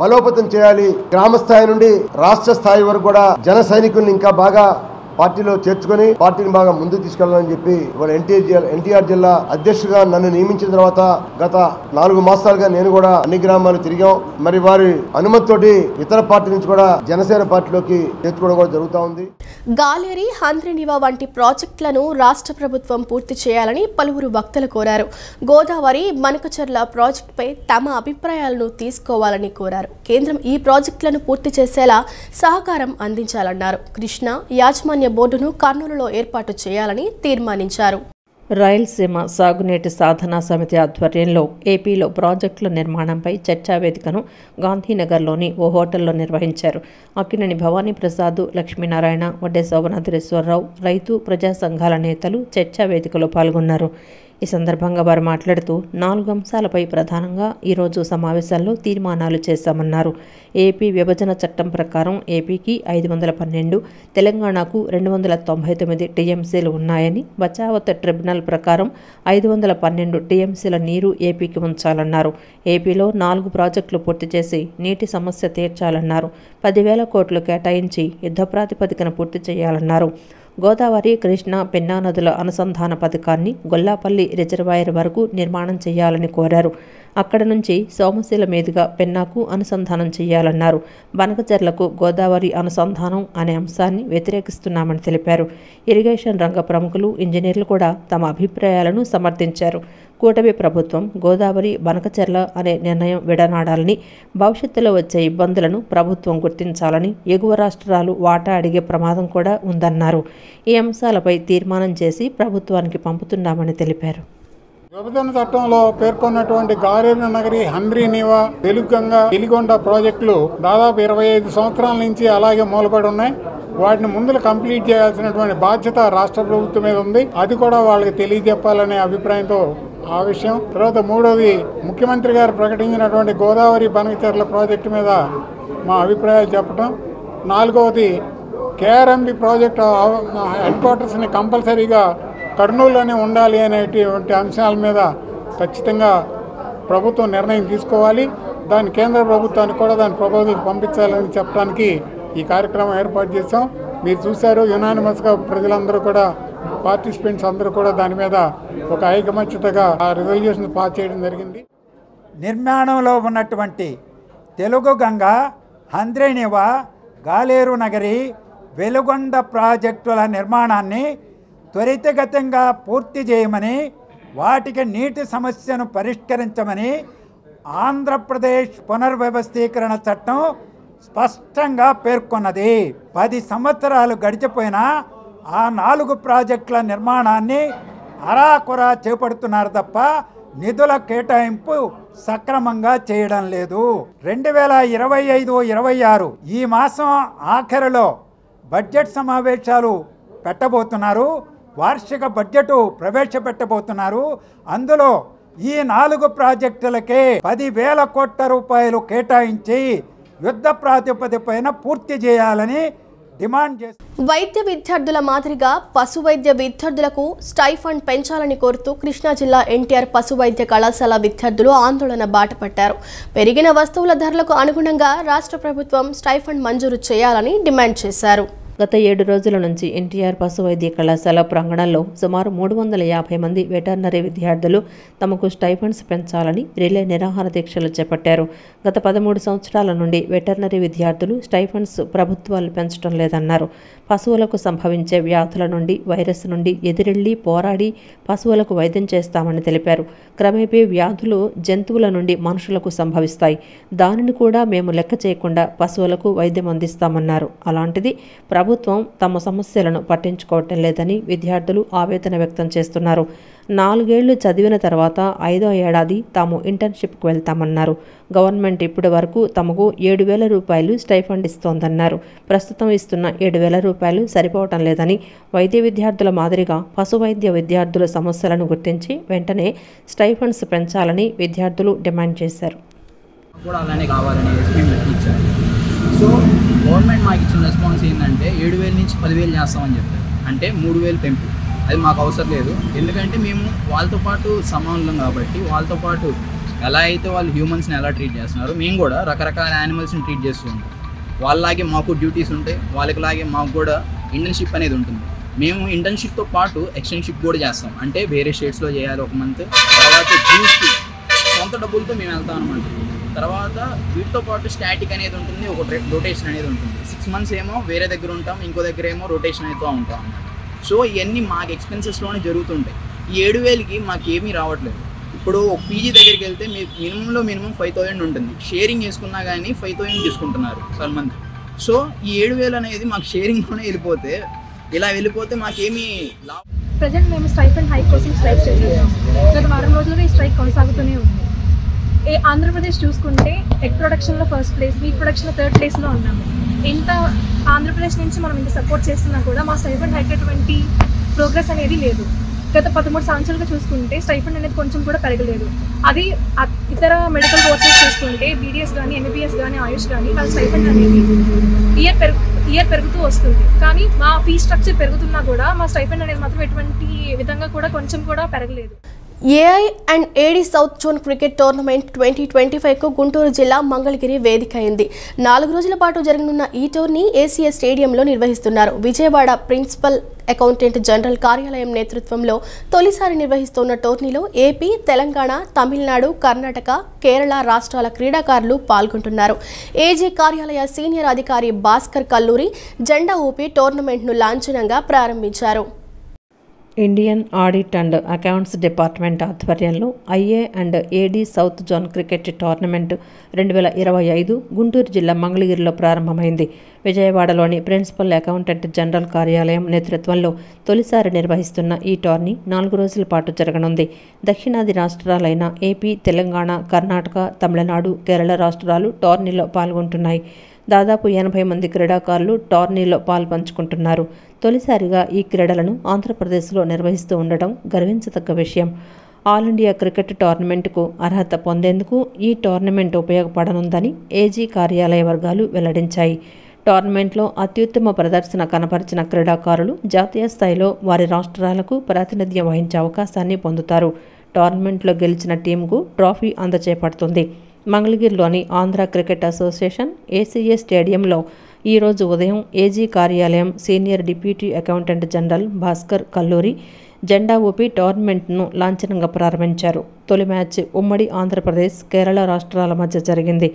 బలోపేతం చేయాలి. గ్రామ స్థాయి నుండి రాష్ట్ర స్థాయి వరకు కూడా జన సైనికుల్ని ఇంకా బాగా పార్టీలో చేర్చుకొని పార్టీని బాగా ముందుకు తీసుకెళ్లాలని చెప్పి ఇవాళ ఎన్టీఆర్ జిల్లా అధ్యక్షుడిగా నన్ను నియమించిన తర్వాత గత 4 మాసాలుగా నేను కూడా అన్ని గ్రామాలు తిరిగాం. మరి వారి అనుమతితోటి ఇతర పార్టీ నుంచి కూడా జనసేన పార్టీలోకి చేర్చుకోవడం కూడా జరుగుతూ ఉంది. గాలేరి, హంద్రినివా వంటి ప్రాజెక్టులను రాష్ట్ర ప్రభుత్వం పూర్తి చేయాలని పలువురు వక్తలు కోరారు. గోదావరి, మనకచర్ల ప్రాజెక్టుపై తమ అభిప్రాయాలను తీసుకోవాలని కోరారు. కేంద్రం ఈ ప్రాజెక్టులను పూర్తి చేసేలా సహకారం అందించాలన్నారు. కృష్ణా యాజమాన్య బోర్డును కర్నూలులో ఏర్పాటు చేయాలని తీర్మానించారు. రాయలసీమ సాగునీటి సాధనా సమితి ఆధ్వర్యంలో ఏపీలో ప్రాజెక్టుల నిర్మాణంపై చర్చా వేదికను గాంధీనగర్లోని ఓ హోటల్లో నిర్వహించారు. అక్కినేని భవానీ ప్రసాద్, లక్ష్మీనారాయణ, వడ్డే శోభనాథరేశ్వరరావు, రైతు, ప్రజా సంఘాల నేతలు చర్చా వేదికలో పాల్గొన్నారు. ఈ సందర్భంగా వారు మాట్లాడుతూ 4 అంశాలపై ప్రధానంగా ఈరోజు సమావేశాల్లో తీర్మానాలు చేశామన్నారు. ఏపీ విభజన చట్టం ప్రకారం ఏపీకి 512, తెలంగాణకు 299 టీఎంసీలు ఉన్నాయని, బచావత్ ట్రిబ్యునల్ ప్రకారం 512 టీఎంసీల నీరు ఏపీకి ఉంచాలన్నారు. ఏపీలో 4 ప్రాజెక్టులు పూర్తి చేసి నీటి సమస్య తీర్చాలన్నారు. 10,000 కోట్లు కేటాయించి యుద్ధ ప్రాతిపదికన పూర్తి చేయాలన్నారు. గోదావరి, కృష్ణా, పెన్నా నదుల అనుసంధాన పథకాన్ని గొల్లాపల్లి రిజర్వాయర్ వరకు నిర్మాణం చేయాలని కోరారు. అక్కడ నుంచి సోమశిల మీదుగా పెన్నాకు అనుసంధానం చేయాలన్నారు. బనకచర్లకు గోదావరి అనుసంధానం అనే అంశాన్ని వ్యతిరేకిస్తున్నామని తెలిపారు. ఇరిగేషన్ రంగ ప్రముఖులు, ఇంజనీర్లు కూడా తమ అభిప్రాయాలను సమర్థించారు. కూటమి ప్రభుత్వం గోదావరి బనకచెర్ల అనే నిర్ణయం విడనాడాలని, భవిష్యత్తులో వచ్చే ఇబ్బందులను ప్రభుత్వం గుర్తించాలని, ఎగువ రాష్ట్రాలు వాటా అడిగే ప్రమాదం కూడా ఉందన్నారు. ఈ అంశాలపై తీర్మానం చేసి ప్రభుత్వానికి పంపుతున్నామని తెలిపారు. విభజన చట్టంలో పేర్కొన్నటువంటి గాలేరు నగరి, హంద్రీనీవా, వెలుగంగ, వెలిగొండ ప్రాజెక్టులు దాదాపు 25 సంవత్సరాల నుంచి అలాగే మూలపడి ఉన్నాయి. వాటిని ముందులు కంప్లీట్ చేయాల్సినటువంటి బాధ్యత రాష్ట్ర ప్రభుత్వం మీద ఉంది. అది కూడా వాళ్ళకి తెలియజెప్పాలనే అభిప్రాయంతో ఆ విషయం. తర్వాత మూడోది, ముఖ్యమంత్రి గారు ప్రకటించినటువంటి గోదావరి బనకచెర్ల ప్రాజెక్టు మీద మా అభిప్రాయాలు చెప్పడం. నాలుగవది, కేఆర్ఎంబి ప్రాజెక్టు హెడ్ క్వార్టర్స్ని కంపల్సరీగా కర్నూలులోనే ఉండాలి అనేటువంటి అంశాల మీద ఖచ్చితంగా ప్రభుత్వం నిర్ణయం తీసుకోవాలి. దాని కేంద్ర ప్రభుత్వానికి కూడా దాని ప్రపోజల్ పంపించాలని చెప్పడానికి ఈ కార్యక్రమం ఏర్పాటు చేశాం. మీరు చూశారు, యునానిమస్గా ప్రజలందరూ కూడా, పార్టిసిపెంట్స్ అందరూ కూడా దాని మీద ఒక ఐకమత్యతగా ఆ రిజల్యూషన్ పాస్ చేయడం జరిగింది. నిర్మాణంలో ఉన్నటువంటి తెలుగు గంగ, హంద్రీనీవా, గాలేరు నగరి, వెలుగొండ ప్రాజెక్టుల నిర్మాణాన్ని త్వరితగతంగా పూర్తి చేయమని, వాటికి నీటి సమస్యను పరిష్కరించమని ఆంధ్రప్రదేశ్ పునర్వ్యవస్థీకరణ చట్టం స్పష్టంగా పేర్కొన్నది. 10 సంవత్సరాలు గడిచిపోయినా ఆ 4 ప్రాజెక్టుల నిర్మాణాన్ని అరాకొరా చేపడుతున్నారు తప్ప నిధుల కేటాయింపు సక్రమంగా చేయడం లేదు. 2025-26 ఈ మాసం ఆఖరిలో బడ్జెట్ సమావేశాలు పెట్టబోతున్నారు. వార్షిక బడ్జెట్ ప్రవేశపెట్టబోతున్నారు. అందులో ఈ 4 ప్రాజెక్టులకే 10,000 కోట్ల రూపాయలు కేటాయించి యుద్ధ ప్రాతిపదికన పూర్తి చేయాలని డిమాండ్ చేస్తారు. వైద్య విద్యార్థుల మాదిరిగా పశు వైద్య విద్యార్థులకు స్టైఫండ్ పెంచాలని కోరుతూ కృష్ణా జిల్లా ఎన్టీఆర్ పశు వైద్య కళాశాల విద్యార్థులు ఆందోళన బాటపట్టారు. పెరిగిన వస్తువుల ధరలకు అనుగుణంగా రాష్ట్ర ప్రభుత్వం స్టైఫండ్ మంజూరు చేయాలని డిమాండ్ చేశారు. గత 7 రోజుల నుంచి ఎన్టీఆర్ పశు వైద్య కళాశాల ప్రాంగణంలో సుమారు 350 మంది వెటర్నరీ విద్యార్థులు తమకు స్టైఫండ్స్ పెంచాలని రిలే నిరాహార దీక్షలు చేపట్టారు. గత 13 సంవత్సరాల నుండి వెటర్నరీ విద్యార్థులు స్టైఫండ్స్ ప్రభుత్వాలు పెంచడం లేదన్నారు. పశువులకు సంభవించే వ్యాధుల నుండి, వైరస్ నుండి ఎదురెళ్లి పోరాడి పశువులకు వైద్యం చేస్తామని తెలిపారు. క్రమేపీ వ్యాధులు జంతువుల నుండి మనుషులకు సంభవిస్తాయి. దానిని కూడా మేము లెక్క చేయకుండా పశువులకు వైద్యం అందిస్తామన్నారు. అలాంటిది ప్రభుత్వం తమ సమస్యలను పట్టించుకోవటం లేదని విద్యార్థులు ఆవేదన వ్యక్తం చేస్తున్నారు. 4 ఏళ్లు చదివిన తర్వాత 5వ ఏడాది తాము ఇంటర్న్షిప్కు వెళ్తామన్నారు. గవర్నమెంట్ ఇప్పటి వరకు తమకు 7,000 రూపాయలు స్టైఫండ్ ఇస్తోందన్నారు. ప్రస్తుతం ఇస్తున్న 7,000 రూపాయలు సరిపోవటం లేదని, వైద్య విద్యార్థుల మాదిరిగా పశు వైద్య విద్యార్థుల సమస్యలను గుర్తించి వెంటనే స్టైఫండ్స్ పెంచాలని విద్యార్థులు డిమాండ్ చేశారు. సో గవర్నమెంట్ మాకు ఇచ్చిన రెస్పాన్స్ ఏంటంటే 7,000 నుంచి 10,000 చేస్తామని చెప్పారు. అంటే 3,000 పెంపు. అది మాకు అవసరం లేదు. ఎందుకంటే మేము వాళ్ళతో పాటు సమానులం కాబట్టి, వాళ్ళతో పాటు ఎలా అయితే వాళ్ళు హ్యూమన్స్ని ఎలా ట్రీట్ చేస్తున్నారో మేము కూడా రకరకాల యానిమల్స్ని ట్రీట్ చేస్తూ ఉంటాం. వాళ్ళలాగే మాకు డ్యూటీస్ ఉంటాయి, వాళ్ళకిలాగే మాకు కూడా ఇంటర్న్షిప్ అనేది ఉంటుంది. మేము ఇంటర్న్షిప్తో పాటు ఎక్స్టెన్షిప్ కూడా చేస్తాం. అంటే వేరే స్టేట్స్లో చేయాలి 1 మంత్, తర్వాత డ్యూటీ సొంత డబ్బులతో మేము వెళ్తాం అనమాట. తర్వాత వీటితో పాటు స్టాటిక్ అనేది ఉంటుంది, ఒక రొటేషన్ అనేది ఉంటుంది. 6 మంత్స్ ఏమో వేరే దగ్గర ఉంటాం, ఇంకో దగ్గర ఏమో రొటేషన్ అవుతూ ఉంటాం అన్నమాట. సో ఇవన్నీ మాకు ఎక్స్పెన్సెస్లోనే జరుగుతుంటాయి. ఈ 7,000కి మాకు ఏమీ రావట్లేదు. ఇప్పుడు ఒక పీజీ దగ్గరికి వెళ్తే మీకు మినిమం 5,000 ఉంటుంది. షేరింగ్ చేసుకున్నా కానీ 5,000 తీసుకుంటున్నారు పర్ మంత్. సో ఈ 7,000 అనేది మాకు షేరింగ్లోనే వెళ్ళిపోతే మాకేమీ లాభం. ప్రజెంట్ మేము స్టైఫండ్ హైక్ కోసం స్ట్రైక్ చేస్తున్నాం. గత వారం రోజులుగా ఈ స్ట్రైక్ కొనసాగుతూనే ఉంది. ఆంధ్రప్రదేశ్ చూసుకుంటే ఎగ్ ప్రొడక్షన్లో 1st ప్లేస్, మీట్ ప్రొడక్షన్లో 3rd ప్లేస్లో ఉన్నాము. ఇంత ఆంధ్రప్రదేశ్ నుంచి మనం ఇంత సపోర్ట్ చేస్తున్నా కూడా మా స్టైఫండ్ హైక్ అటువంటి ప్రోగ్రెస్ అనేది లేదు. గత 13 సంవత్సరాలుగా చూసుకుంటే స్టైఫండ్ అనేది కొంచెం కూడా పెరగలేదు. అది ఇతర మెడికల్ కోర్సెస్ చూసుకుంటే బీడీఎస్ కానీ, ఎంబీబీఎస్ కానీ, ఆయుష్ కానీ వాళ్ళ స్టైఫండ్ అనేది ఇయర్ పెరుగుతూ వస్తుంది. కానీ మా ఫీ స్ట్రక్చర్ పెరుగుతున్నా కూడా మా స్టైఫండ్ అనేది మాత్రం ఎటువంటి విధంగా కూడా కొంచెం కూడా పెరగలేదు. AI and AD south zone cricket tournament 2025కు గుంటూరు జిల్లా మంగళగిరి వేదిక అయింది. 4 రోజుల పాటు జరగనున్న ఈ టోర్నీ ఏసీఎస్ స్టేడియంలో నిర్వహిస్తున్నారు. విజయవాడ ప్రిన్సిపల్ అకౌంటెంట్ జనరల్ కార్యాలయం నేతృత్వంలో తొలిసారి నిర్వహిస్తున్న టోర్నీలో ఏపీ, తెలంగాణ, తమిళనాడు, కర్ణాటక, కేరళ రాష్ట్రాల క్రీడాకారులు పాల్గొంటున్నారు. ఏజీ కార్యాలయ సీనియర్ అధికారి భాస్కర్ కల్లూరి జెండా ఊపి టోర్నమెంట్ను లాంఛనంగా ప్రారంభించారు. Indian audit and accounts department ఆధ్వర్యంలో IA and AD south zone cricket tournament 2025 Guntur జిల్లా మంగళగిరిలో ప్రారంభమైంది. విజయవాడలోని ప్రిన్సిపల్ అకౌంటెంట్ జనరల్ కార్యాలయం నేతృత్వంలో తొలిసారి నిర్వహిస్తున్న ఈ టోర్నీ 4 రోజుల పాటు జరగనుంది. దక్షిణాది రాష్ట్రాలైన ఏపీ, తెలంగాణ, కర్ణాటక, తమిళనాడు, కేరళ రాష్ట్రాలు టోర్నీలో పాల్గొంటున్నాయి. దాదాపు 80 మంది క్రీడాకారులు టోర్నీలో పాల్పంచుకుంటున్నారు. తొలిసారిగా ఈ క్రీడలను ఆంధ్రప్రదేశ్లో నిర్వహిస్తూ ఉండటం గర్వించదగ్గ విషయం. ఆల్ ఇండియా క్రికెట్ టోర్నమెంట్కు అర్హత పొందేందుకు ఈ టోర్నమెంట్ ఉపయోగపడనుందని ఏజీ కార్యాలయ వర్గాలు వెల్లడించాయి. టోర్నమెంట్లో అత్యుత్తమ ప్రదర్శన కనపరిచిన క్రీడాకారులు జాతీయ స్థాయిలో వారి రాష్ట్రాలకు ప్రాతినిధ్యం వహించే అవకాశాన్ని పొందుతారు. టోర్నమెంట్లో గెలిచిన టీంకు ట్రోఫీ అందజేయబడుతుంది. మంగళగిరిలోని ఆంధ్ర క్రికెట్ అసోసియేషన్ ఏసీఏ స్టేడియంలో ఈరోజు ఉదయం ఏజీ కార్యాలయం senior deputy accountant general Bhaskar Kalluri జెండా ఊపి టోర్నమెంట్ను లాంఛనంగా ప్రారంభించారు. తొలి మ్యాచ్ ఉమ్మడి ఆంధ్రప్రదేశ్, కేరళ రాష్ట్రాల మధ్య జరిగింది.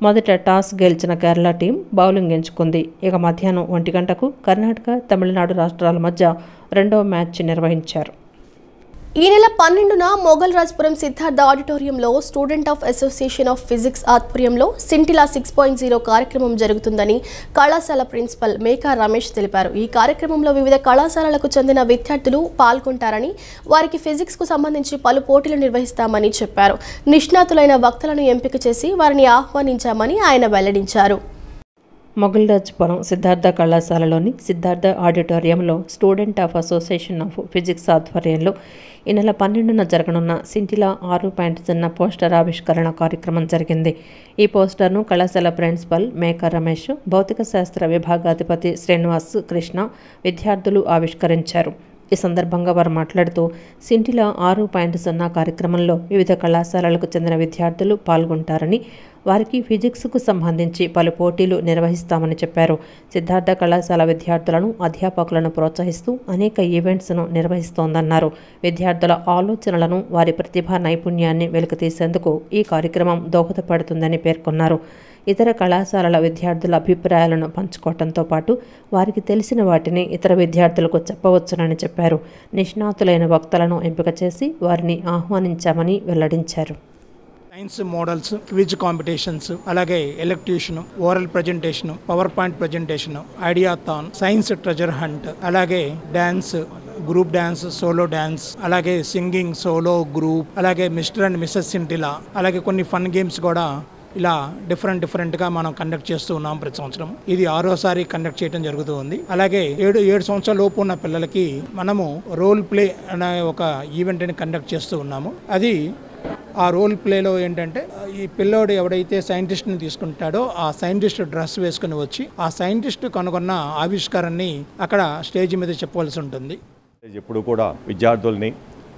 మొదట టాస్ గెలిచిన కేరళ టీం బౌలింగ్ ఎంచుకుంది. ఇక మధ్యాహ్నం 1 గంటకు కర్ణాటక, తమిళనాడు రాష్ట్రాల మధ్య రెండవ మ్యాచ్ నిర్వహించారు. ఈ నెల 12న మొగల్రాజ్పురం సిద్ధార్థ ఆడిటోరియంలో student of association of physics ఆధ్వర్యంలో సింటిలా 6.0 కార్యక్రమం జరుగుతుందని కళాశాల ప్రిన్సిపల్ మేకా రమేష్ తెలిపారు. ఈ కార్యక్రమంలో వివిధ కళాశాలలకు చెందిన విద్యార్థులు పాల్గొంటారని, వారికి ఫిజిక్స్కు సంబంధించి పలు పోటీలు నిర్వహిస్తామని చెప్పారు. నిష్ణాతులైన వక్తలను ఎంపిక చేసి వారిని ఆహ్వానించామని ఆయన వెల్లడించారు. మొగల్రాజ్పురం సిద్ధార్థ కళాశాలలోని సిద్ధార్థ ఆడిటోరియంలో student of association of physics ఆధ్వర్యంలో ఈ నెల 12న జరగనున్న సింటిలా 6.0 పోస్టర్ ఆవిష్కరణ కార్యక్రమం జరిగింది. ఈ పోస్టర్ను కళాశాల ప్రిన్సిపల్ మేకా రమేష్, భౌతిక శాస్త్ర విభాగాధిపతి శ్రీనివాస్ కృష్ణ విద్యార్థులు ఆవిష్కరించారు. ఈ సందర్భంగా వారు మాట్లాడుతూ సింటిలా 6.0 కార్యక్రమంలో వివిధ కళాశాలలకు చెందిన విద్యార్థులు పాల్గొంటారని, వారికి ఫిజిక్స్కు సంబంధించి పలు పోటీలు నిర్వహిస్తామని చెప్పారు. సిద్ధార్థ కళాశాల విద్యార్థులను, అధ్యాపకులను ప్రోత్సహిస్తూ అనేక ఈవెంట్స్ను నిర్వహిస్తోందన్నారు. విద్యార్థుల ఆలోచనలను, వారి ప్రతిభా నైపుణ్యాన్ని వెలికితీసేందుకు ఈ కార్యక్రమం దోహదపడుతుందని పేర్కొన్నారు. ఇతర కళాశాలల విద్యార్థుల అభిప్రాయాలను పంచుకోవడంతో పాటు వారికి తెలిసిన వాటిని ఇతర విద్యార్థులకు చెప్పవచ్చునని చెప్పారు. నిష్ణాతులైన వక్తలను ఎంపిక చేసి వారిని ఆహ్వానించామని వెల్లడించారు. సైన్స్ మోడల్స్, క్విజ్ కాంపిటీషన్స్, అలాగే elocution, oral presentation, PowerPoint presentation, ideathon, science treasure hunt, అలాగే dance, group dance, solo dance, అలాగే సింగింగ్, సోలో, గ్రూప్, అలాగే మిస్టర్ అండ్ మిస్సెస్ సింటిలా, అలాగే కొన్ని ఫన్ గేమ్స్ కూడా ఇలా డిఫరెంట్గా మనం కండక్ట్ చేస్తూ ఉన్నాం ప్రతి సంవత్సరం. ఇది 6వసారి కండక్ట్ చేయడం జరుగుతూ ఉంది. అలాగే 7 సంవత్సరాల లోపు ఉన్న పిల్లలకి మనము రోల్ ప్లే అనే ఒక ఈవెంట్ని కండక్ట్ చేస్తూ ఉన్నాము. అది ఆ రోల్ ప్లేలో ఏంటంటే ఈ పిల్లోడు ఎవడైతే సైంటిస్ట్ని తీసుకుంటాడో ఆ సైంటిస్ట్ డ్రెస్ వేసుకుని వచ్చి ఆ సైంటిస్ట్ కనుగొన్న ఆవిష్కారాన్ని అక్కడ స్టేజ్ మీద చెప్పవలసి ఉంటుంది. ఎప్పుడు కూడా విద్యార్థుల్ని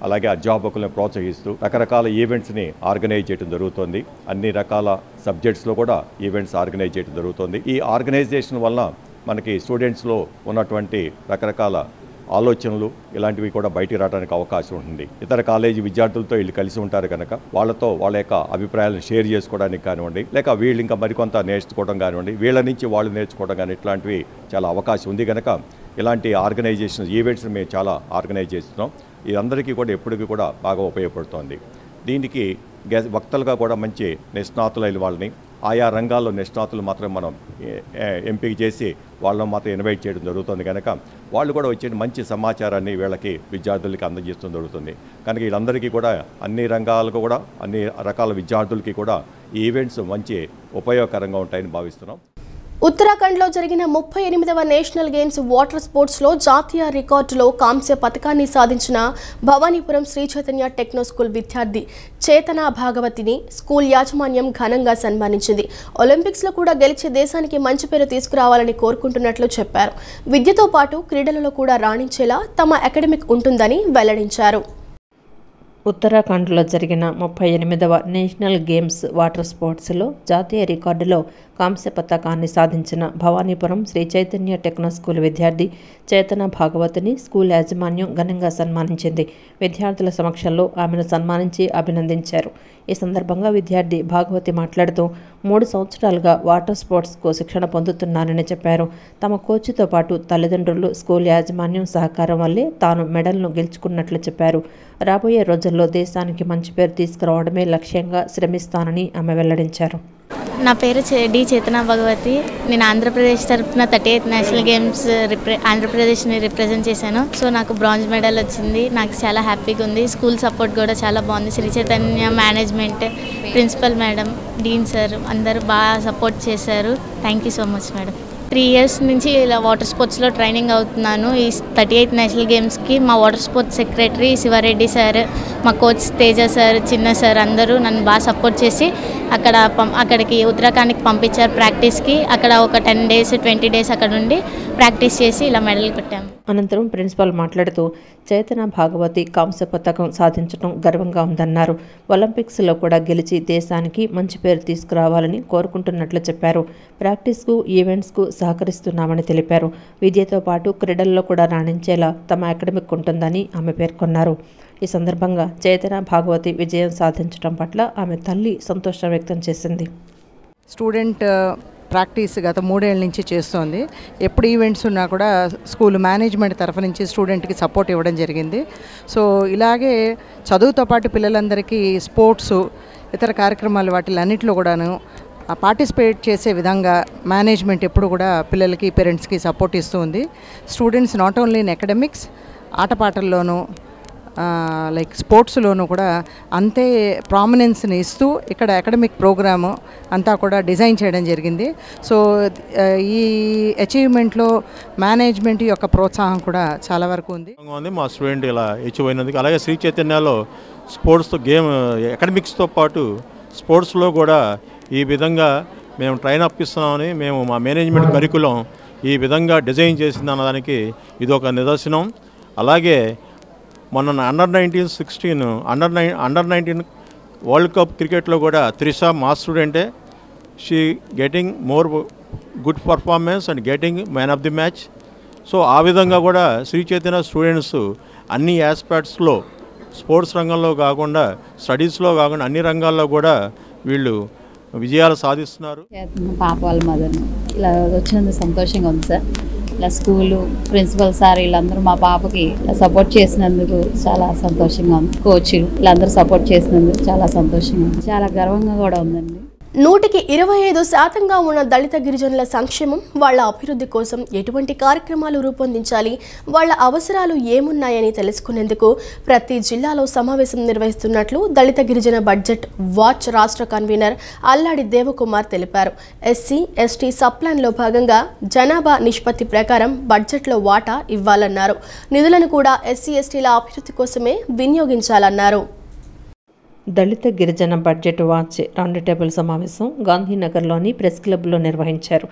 అలాగే అధ్యాపకులను ప్రోత్సహిస్తూ రకరకాల ఈవెంట్స్ని ఆర్గనైజ్ చేయడం జరుగుతుంది. అన్ని రకాల సబ్జెక్ట్స్లో కూడా ఈవెంట్స్ ఆర్గనైజ్ చేయడం జరుగుతుంది. ఈ ఆర్గనైజేషన్ వలన మనకి స్టూడెంట్స్లో ఉన్నటువంటి రకరకాల ఆలోచనలు ఇలాంటివి కూడా బయటికి రావడానికి అవకాశం ఉంటుంది. ఇతర కాలేజీ విద్యార్థులతో వీళ్ళు కలిసి ఉంటారు కనుక వాళ్ళతో వాళ్ళ యొక్క అభిప్రాయాలను షేర్ చేసుకోవడానికి కానివ్వండి, లేక వీళ్ళు ఇంకా మరికొంత నేర్చుకోవడం కానివ్వండి, వీళ్ళ నుంచి వాళ్ళు నేర్చుకోవడం కానీ ఇట్లాంటివి చాలా అవకాశం ఉంది కనుక ఇలాంటి ఆర్గనైజేషన్ ఈవెంట్స్ మేము చాలా ఆర్గనైజ్ చేస్తున్నాం. ఇదందరికీ కూడా ఎప్పటికీ కూడా బాగా ఉపయోగపడుతోంది. దీనికి వక్తలుగా కూడా మంచి నిష్ణాతులైన వాళ్ళని, ఆయా రంగాల్లో నిష్ణాతులు మాత్రం మనం ఎంపిక చేసి వాళ్ళని మాత్రం ఇన్వైట్ చేయడం జరుగుతుంది కనుక వాళ్ళు కూడా వచ్చే మంచి సమాచారాన్ని వీళ్ళకి విద్యార్థులకి అందజేస్తూ జరుగుతుంది. కనుక వీళ్ళందరికీ కూడా అన్ని రంగాలకు కూడా అన్ని రకాల విద్యార్థులకి కూడా ఈ ఈవెంట్స్ మంచి ఉపయోగకరంగా ఉంటాయని భావిస్తున్నాం. ఉత్తరాఖండ్లో జరిగిన 38వ నేషనల్ గేమ్స్ వాటర్ స్పోర్ట్స్లో జాతీయ రికార్డులో కాంస్య పథకాన్ని సాధించిన భవానీపురం శ్రీ చైతన్య టెక్నో స్కూల్ విద్యార్థి చేతనా భాగవతిని స్కూల్ యాజమాన్యం ఘనంగా సన్మానించింది. ఒలింపిక్స్లో కూడా గెలిచే దేశానికి మంచి పేరు తీసుకురావాలని కోరుకుంటున్నట్లు చెప్పారు. విద్యతో పాటు క్రీడలలో కూడా రాణించేలా తమ అకాడమిక్ ఉంటుందని వెల్లడించారు. ఉత్తరాఖండ్లో జరిగిన 38వ నేషనల్ గేమ్స్ వాటర్ స్పోర్ట్స్లో జాతీయ రికార్డులో కాంస్య పథకాన్ని సాధించిన భవానీపురం శ్రీ చైతన్య టెక్నో స్కూల్ విద్యార్థి చేతన భాగవతిని స్కూల్ యాజమాన్యం ఘనంగా సన్మానించింది. విద్యార్థుల సమక్షంలో ఆమెను సన్మానించి అభినందించారు. ఈ సందర్భంగా విద్యార్థి భాగవతి మాట్లాడుతూ 3 సంవత్సరాలుగా వాటర్ స్పోర్ట్స్కు శిక్షణ పొందుతున్నానని చెప్పారు. తమ కోచ్తో పాటు తల్లిదండ్రులు, స్కూల్ యాజమాన్యం సహకారం వల్లే తాను మెడల్ను గెలుచుకున్నట్లు చెప్పారు. రాబోయే రోజుల్లో దేశానికి మంచి పేరు తీసుకురావడమే లక్ష్యంగా శ్రమిస్తానని ఆమె వెల్లడించారు. నా పేరు డి చేతన భగవతి. నేను ఆంధ్రప్రదేశ్ తరఫున 38th నేషనల్ గేమ్స్ ఆంధ్రప్రదేశ్ని రిప్రజెంట్ చేశాను. సో నాకు బ్రాంజ్ మెడల్ వచ్చింది. నాకు చాలా హ్యాపీగా ఉంది. స్కూల్ సపోర్ట్ కూడా చాలా బాగుంది. Sri Chaitanya management, principal madam, dean sir అందరూ బాగా సపోర్ట్ చేశారు. Thank you so much madam. 3 years నుంచి ఇలా వాటర్ స్పోర్ట్స్లో ట్రైనింగ్ అవుతున్నాను. ఈ 38th నేషనల్ గేమ్స్కి మా water sports secretary Siva Reddy sir, మా coach Teja sir, Chinna sir అందరూ నన్ను బాగా సపోర్ట్ చేసి అక్కడికి ఉత్తరాఖండ్కి పంపించారు ప్రాక్టీస్కి. అక్కడ ఒక 10 days 20 days అక్కడ నుండి ప్రాక్టీస్ చేసి ఇలా మెడల్ కొట్టాము. అనంతరం ప్రిన్సిపాల్ మాట్లాడుతూ చేతన భాగవతి కాంస్య పథకం సాధించడం గర్వంగా ఉందన్నారు. ఒలింపిక్స్లో కూడా గెలిచి దేశానికి మంచి పేరు తీసుకురావాలని కోరుకుంటున్నట్లు చెప్పారు. ప్రాక్టీస్కు, ఈవెంట్స్కు సహకరిస్తున్నామని తెలిపారు. విద్యతో పాటు క్రీడల్లో కూడా రాణించేలా తమ అకాడమిక్ ఉంటుందని ఆమె పేర్కొన్నారు. ఈ సందర్భంగా చేతన భాగవతి విజయం సాధించడం పట్ల ఆమె తల్లి సంతోషం వ్యక్తం చేసింది. స్టూడెంట్ ప్రాక్టీస్ గత 3 ఏళ్ళ నుంచి చేస్తోంది. ఎప్పుడు ఈవెంట్స్ ఉన్నా కూడా స్కూల్ మేనేజ్మెంట్ తరఫు నుంచి స్టూడెంట్కి సపోర్ట్ ఇవ్వడం జరిగింది. సో ఇలాగే చదువుతో పాటు పిల్లలందరికీ స్పోర్ట్స్, ఇతర కార్యక్రమాలు వాటిలన్నింటిలో కూడాను పార్టిసిపేట్ చేసే విధంగా మేనేజ్మెంట్ ఎప్పుడు కూడా పిల్లలకి, పేరెంట్స్కి సపోర్ట్ ఇస్తూ ఉంది. Students not only in academics, ఆటపాటల్లోనూ లైక్ స్పోర్ట్స్లోనూ కూడా అంతే ప్రామినెన్స్ని ఇస్తూ ఇక్కడ అకాడమిక్ ప్రోగ్రాము అంతా కూడా డిజైన్ చేయడం జరిగింది. సో ఈ అచీవ్మెంట్లో మేనేజ్మెంట్ యొక్క ప్రోత్సాహం కూడా చాలా వరకు ఉంది. మా స్టూడెంట్ ఇలా అచీవ్ అయినందుకు. అలాగే శ్రీ చైతన్యలో స్పోర్ట్స్తో అకాడమిక్స్తో పాటు స్పోర్ట్స్లో కూడా ఈ విధంగా మేము ట్రైన్ అప్ ఇస్తున్నామని మేము మా మేనేజ్మెంట్ కరికులం ఈ విధంగా డిజైన్ చేసింది అన్నదానికి ఇది ఒక నిదర్శనం. అలాగే మొన్న అండర్ 19 వరల్డ్ కప్ క్రికెట్లో కూడా త్రిష మా స్టూడెంటే. She getting more good performance and getting man of the match. So ఆ విధంగా కూడా శ్రీ చైతన్య స్టూడెంట్స్ అన్ని ఆస్పెక్ట్స్లో, స్పోర్ట్స్ రంగంలో కాకుండా, స్టడీస్లో కాకుండా అన్ని రంగాల్లో కూడా వీళ్ళు విజయాలు సాధిస్తున్నారు. పాప వాళ్ళ మదర్ ఇలా వచ్చినందుకు సంతోషంగా ఉంది సార్. ఇలా స్కూలు ప్రిన్సిపల్ సార్ వీళ్ళందరూ మా పాపకి సపోర్ట్ చేసినందుకు చాలా సంతోషంగా ఉంది. కోచ్ వీళ్ళందరూ సపోర్ట్ చేసినందుకు చాలా సంతోషంగా ఉంది. చాలా గర్వంగా కూడా ఉందండి. 125% ఉన్న దళిత గిరిజనుల సంక్షేమం, వాళ్ల అభివృద్ధి కోసం ఎటువంటి కార్యక్రమాలు రూపొందించాలి, వాళ్ల అవసరాలు ఏమున్నాయని తెలుసుకునేందుకు ప్రతి జిల్లాలో సమావేశం నిర్వహిస్తున్నట్లు దళిత గిరిజన బడ్జెట్ వాచ్ రాష్ట్ర కన్వీనర్ అల్లాడి దేవకుమార్ తెలిపారు. ఎస్సీ, ఎస్టీ సప్లాన్లో భాగంగా జనాభా నిష్పత్తి ప్రకారం బడ్జెట్లో వాటా ఇవ్వాలన్నారు. నిధులను కూడా ఎస్సీ, ఎస్టీల అభివృద్ధి కోసమే వినియోగించాలన్నారు. దళిత గిరిజన బడ్జెట్ వాచ్ రౌండ్ టేబుల్ సమావేశం గాంధీనగర్లోని ప్రెస్ క్లబ్లో నిర్వహించారు.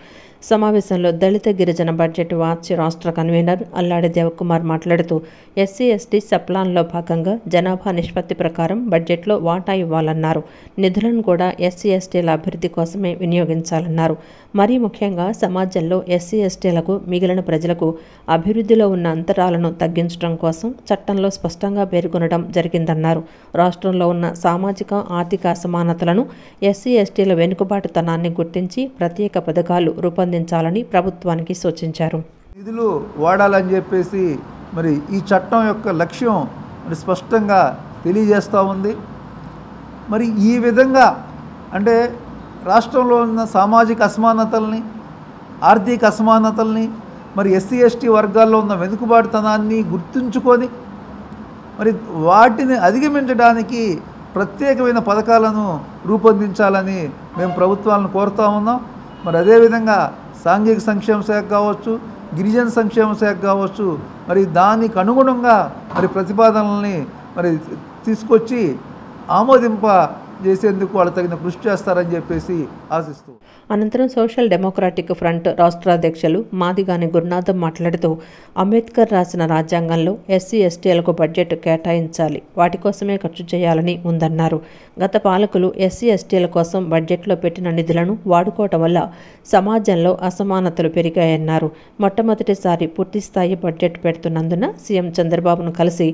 సమావేశంలో దళిత గిరిజన బడ్జెట్ వాచ్ రాష్ట్ర కన్వీనర్ అల్లాడి దేవకుమార్ మాట్లాడుతూ ఎస్సీ, ఎస్టీ సప్లాన్లో భాగంగా జనాభా నిష్పత్తి ప్రకారం బడ్జెట్లో వాటా ఇవ్వాలన్నారు. నిధులను కూడా ఎస్సీ, ఎస్టీల అభివృద్ధి కోసమే వినియోగించాలన్నారు. మరీ ముఖ్యంగా సమాజంలో ఎస్సీ, ఎస్టీలకు, మిగిలిన ప్రజలకు అభివృద్ధిలో ఉన్న అంతరాలను తగ్గించడం కోసం చట్టంలో స్పష్టంగా పేర్కొనడం జరిగిందన్నారు. రాష్ట్రంలో ఉన్న సామాజిక, ఆర్థిక అసమానతలను, ఎస్సీ, ఎస్టీల వెనుకబాటుతనాన్ని గుర్తించి ప్రత్యేక పథకాలు రూపొందించాలని ప్రభుత్వానికి సూచించారు. నిధులు వాడాలని చెప్పేసి మరి ఈ చట్టం యొక్క లక్ష్యం మరి స్పష్టంగా తెలియజేస్తూ ఉంది. మరి ఈ విధంగా అంటే రాష్ట్రంలో ఉన్న సామాజిక అసమానతల్ని, ఆర్థిక అసమానతల్ని, మరి ఎస్సీ, ఎస్టీ వర్గాల్లో ఉన్న వెనుకబాటుతనాన్ని గుర్తుంచుకొని మరి వాటిని అధిగమించడానికి ప్రత్యేకమైన పథకాలను రూపొందించాలని మేము ప్రభుత్వాలను కోరుతూ ఉన్నాం. మరి అదేవిధంగా సాంఘిక సంక్షేమ శాఖ కావచ్చు, గిరిజన సంక్షేమ శాఖ కావచ్చు, మరి దానికి అనుగుణంగా మరి ప్రతిపాదనల్ని మరి తీసుకొచ్చి ఆమోదింప చేసేందుకు వాళ్ళు తగిన కృషి చేస్తారని చెప్పేసి ఆశిస్తూ. అనంతరం సోషల్ డెమోక్రాటిక్ ఫ్రంట్ రాష్ట్ర అధ్యక్షులు మాదిగాని గురునాథం మాట్లాడుతూ అంబేద్కర్ రాసిన రాజ్యాంగంలో ఎస్సీ ఎస్టీలకు బడ్జెట్ కేటాయించాలి, వాటి కోసమే ఖర్చు చేయాలని ఉందన్నారు. గత పాలకులు ఎస్సీ ఎస్టీల కోసం బడ్జెట్లో పెట్టిన నిధులను వాడుకోవటం వల్ల సమాజంలో అసమానతలు పెరిగాయన్నారు. మొట్టమొదటిసారి పూర్తిస్థాయి బడ్జెట్ పెడుతున్నందున సీఎం చంద్రబాబును కలిసి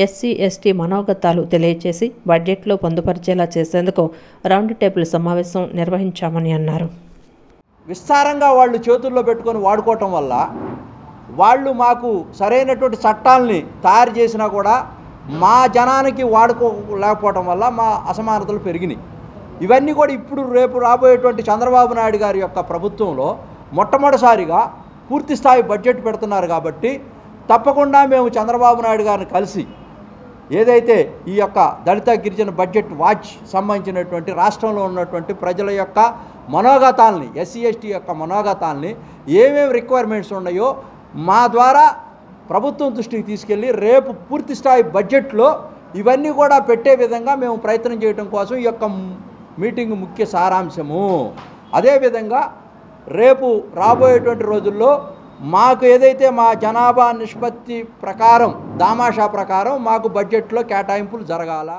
ఎస్సీ ఎస్టీ మనోగతాలు తెలియచేసి బడ్జెట్లో పొందుపరిచేలా చేసేందుకు రౌండ్ టేబుల్ సమావేశం నిర్వహించామని అన్నారు. విస్తారంగా వాళ్ళు చేతుల్లో పెట్టుకొని వాడుకోవటం వల్ల వాళ్ళు మాకు సరైనటువంటి చట్టాలని తయారు చేసినా కూడా మా జనానికి వాడుకోలేకపోవటం వల్ల మా అసమానతలు పెరిగినాయి. ఇవన్నీ కూడా ఇప్పుడు రేపు రాబోయేటువంటి చంద్రబాబు నాయుడు గారి యొక్క ప్రభుత్వంలో మొట్టమొదటిసారిగా పూర్తిస్థాయి బడ్జెట్ పెడుతున్నారు. కాబట్టి తప్పకుండా మేము చంద్రబాబు నాయుడు గారిని కలిసి ఏదైతే ఈ యొక్క దళిత గిరిజన బడ్జెట్ వాచ్ సంబంధించినటువంటి రాష్ట్రంలో ఉన్నటువంటి ప్రజల యొక్క మనోగతాల్ని, ఎస్సీ ఎస్టీ యొక్క మనోగతాల్ని, ఏమేమి రిక్వైర్మెంట్స్ ఉన్నాయో మా ద్వారా ప్రభుత్వం దృష్టికి తీసుకెళ్ళి రేపు పూర్తిస్థాయి బడ్జెట్లో ఇవన్నీ కూడా పెట్టే విధంగా మేము ప్రయత్నం చేయడం కోసం ఈ యొక్క మీటింగ్ ముఖ్య సారాంశము. అదేవిధంగా రేపు రాబోయేటువంటి రోజుల్లో మాకు ఏదైతే మా జనాభా నిష్పత్తి ప్రకారం దామాషా ప్రకారం మాకు బడ్జెట్లో కేటాయింపులు జరగాల.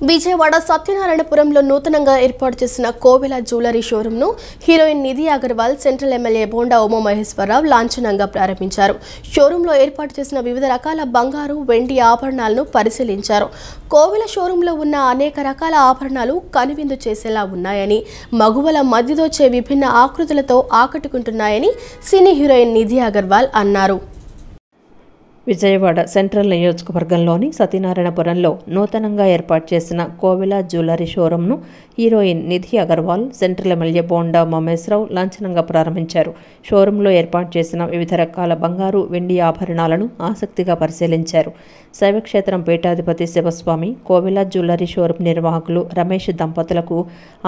విజయవాడ సత్యనారాయణపురంలో నూతనంగా ఏర్పాటు చేసిన కోవెల jewellery షోరూంను heroine Nidhi Agarwal, central MLA bonda Umamaheswararao లాంఛనంగా ప్రారంభించారు. షోరూంలో ఏర్పాటు చేసిన వివిధ రకాల బంగారు, వెండి ఆభరణాలను పరిశీలించారు. కోవెల షోరూంలో ఉన్న అనేక రకాల ఆభరణాలు కనువిందు చేసేలా ఉన్నాయని, మగువల మధ్యదోచే విభిన్న ఆకృతులతో ఆకట్టుకుంటున్నాయని సినీ హీరోయిన్ నిధి అగర్వాల్ అన్నారు. విజయవాడ సెంట్రల్ నియోజకవర్గంలోని సత్యనారాయణపురంలో నూతనంగా ఏర్పాటు చేసిన కోవెల jewellery షోరూంను heroine Nidhi Agarwal, central MLA bonda Umamaheswararao లాంఛనంగా ప్రారంభించారు. షోరూంలో ఏర్పాటు చేసిన వివిధ రకాల బంగారు, వెండి ఆభరణాలను ఆసక్తిగా పరిశీలించారు. శైవక్షేత్రం పీఠాధిపతి శివస్వామి, కోవెల జ్యువెలరీ షోరూం నిర్వాహకులు రమేష్ దంపతులకు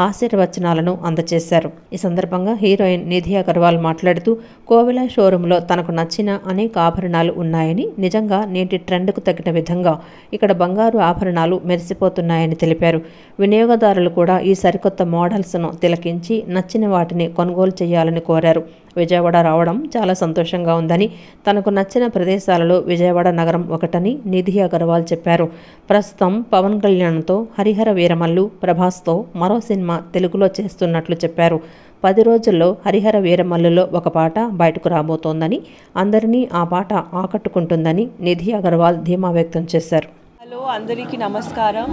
ఆశీర్వచనాలను అందజేశారు. ఈ సందర్భంగా హీరోయిన్ నిధి అగర్వాల్ మాట్లాడుతూ కోవెల షోరూంలో తనకు నచ్చిన అనేక ఆభరణాలు ఉన్నాయని, నిజంగా నేటి ట్రెండ్కు తగిన విధంగా ఇక్కడ బంగారు ఆభరణాలు మెరిసిపోతున్నాయని తెలిపారు. వినియోగదారులు కూడా ఈ సరికొత్త మోడల్స్ను తిలకించి నచ్చిన వాటిని కొనుగోలు చేయాలని కోరారు. విజయవాడ రావడం చాలా సంతోషంగా ఉందని, తనకు నచ్చిన ప్రదేశాలలో విజయవాడ నగరం ఒకటని నిధి అగర్వాల్ చెప్పారు. ప్రస్తుతం పవన్ కళ్యాణ్తో హరిహర వీరమల్లు, ప్రభాస్తో మరో సినిమా తెలుగులో చేస్తున్నట్లు చెప్పారు. 10 రోజుల్లో హరిహర వీరమల్లులో ఒక పాట బయటకు రాబోతోందని, అందరినీ ఆ పాట ఆకట్టుకుంటుందని నిధి అగర్వాల్ ధీమా వ్యక్తం చేశారు. హలో అందరికీ నమస్కారం.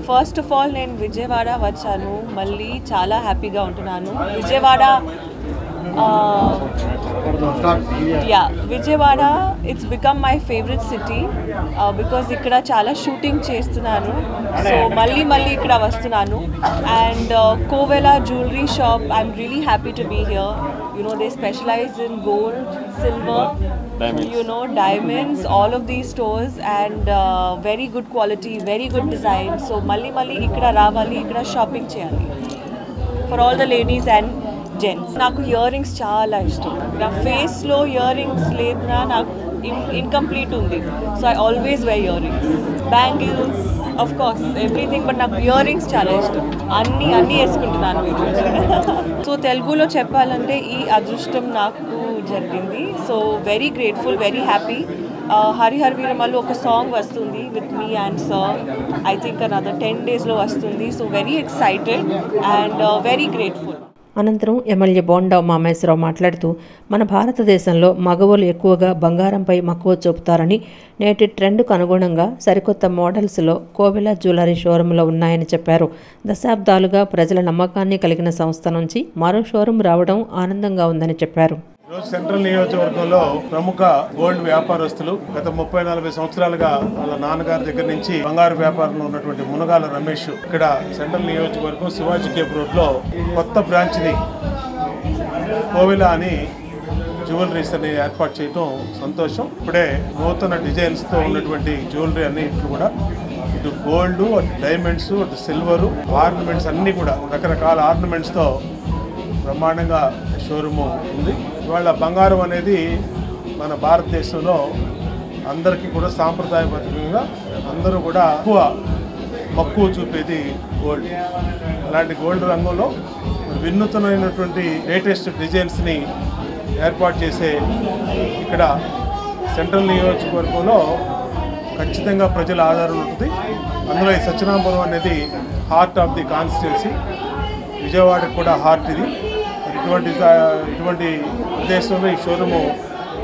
ఫస్ట్ ఆఫ్ ఆల్ నేను విజయవాడ వచ్చాను, మళ్ళీ చాలా హ్యాపీగా ఉంటున్నాను. Vijayawada it's become my favourite city because ఇక్కడ చాలా షూటింగ్ చేస్తున్నాను. సో మళ్ళీ ఇక్కడ వస్తున్నాను. And Kovela jewellery shop, I'm really happy to be here. They specialise in gold, silver, diamonds, all of these stores, and very good quality, very good design. So mali ikkada ravali, ikkada shopping cheyali for all the ladies and gents. Naku earrings chaala ishtam. Na face lo earrings ledna naku incomplete undi, so I always wear earrings, bangles, of course everything, but naku earrings chaala ishtam. Anni eskuntunnanu ee roju. So Telugulo cheppalante ee adrushtam naku జరిగింది. So very grateful, very happy. Harihara Veeramallu ఒక song వస్తుంది with me and sir. I think another 10 daysలో వస్తుంది. So very excited and very grateful. అనంతరం MLA bonda Umamaheswararao మాట్లాడుతూ మన భారతదేశంలో మగవాళ్ళు ఎక్కువగా బంగారంపై మక్కువ చూపుతారని, నేటి ట్రెండ్కు అనుగుణంగా సరికొత్త మోడల్స్లో కోవెల జ్యువెలరీ షోరూంలో ఉన్నాయని చెప్పారు. దశాబ్దాలుగా ప్రజల నమ్మకాన్ని కలిగిన సంస్థ నుంచి మరో షోరూం రావడం ఆనందంగా ఉందని చెప్పారు. ఈరోజు సెంట్రల్ నియోజకవర్గంలో ప్రముఖ గోల్డ్ వ్యాపారస్తులు గత 30-40 సంవత్సరాలుగా వాళ్ళ నాన్నగారి దగ్గర నుంచి బంగారు వ్యాపారంలో ఉన్నటువంటి మునగాల రమేష్ ఇక్కడ సెంట్రల్ నియోజకవర్గం శివాజీ కేప్ రోడ్లో కొత్త బ్రాంచ్ని కోవెల అని జ్యువెలరీస్ అని ఏర్పాటు చేయడం సంతోషం. ఇప్పుడే నూతన డిజైన్స్తో ఉన్నటువంటి జ్యువెలరీ అన్ని ఇట్లు కూడా ఇటు గోల్డ్, అటు డైమండ్స్, అటు సిల్వరు, ఆర్నమెంట్స్ అన్నీ కూడా రకరకాల ఆర్నమెంట్స్తో బ్రహ్మాండంగా షోరూము ఉంది. ఇవాళ బంగారం అనేది మన భారతదేశంలో అందరికీ కూడా సాంప్రదాయబద్ధంగా అందరూ కూడా మక్కువ చూపేది గోల్డ్. అలాంటి గోల్డ్ రంగంలో వినూతనమైనటువంటి లేటెస్ట్ డిజైన్స్ని ఏర్పాటు చేసే ఇక్కడ సెంట్రల్ నియోజకవర్గంలో ఖచ్చితంగా ప్రజల ఆధారం ఉంటుంది. అందులో ఈ సత్యనారాయణపురం అనేది హార్ట్ ఆఫ్ ది కాన్స్టిట్యున్సీ, విజయవాడకు కూడా హార్ట్ ఇది. ఇటువంటి ప్రదేశంలో ఈ షోరూము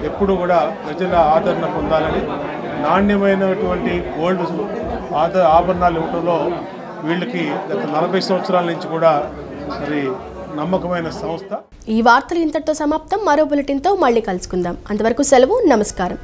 ఎప్పుడు కూడా ప్రజల ఆదరణ పొందాలని, నాణ్యమైనటువంటి గోల్డ్ ఆభరణాలు ఇవ్వడంలో వీళ్ళకి గత 40 సంవత్సరాల నుంచి కూడా మరి నమ్మకమైన సంస్థ. ఈ వార్తలు ఇంతటితో సమాప్తం. మరో బులెటిన్తో మళ్ళీ కలుసుకుందాం. అంతవరకు సెలవు. నమస్కారం.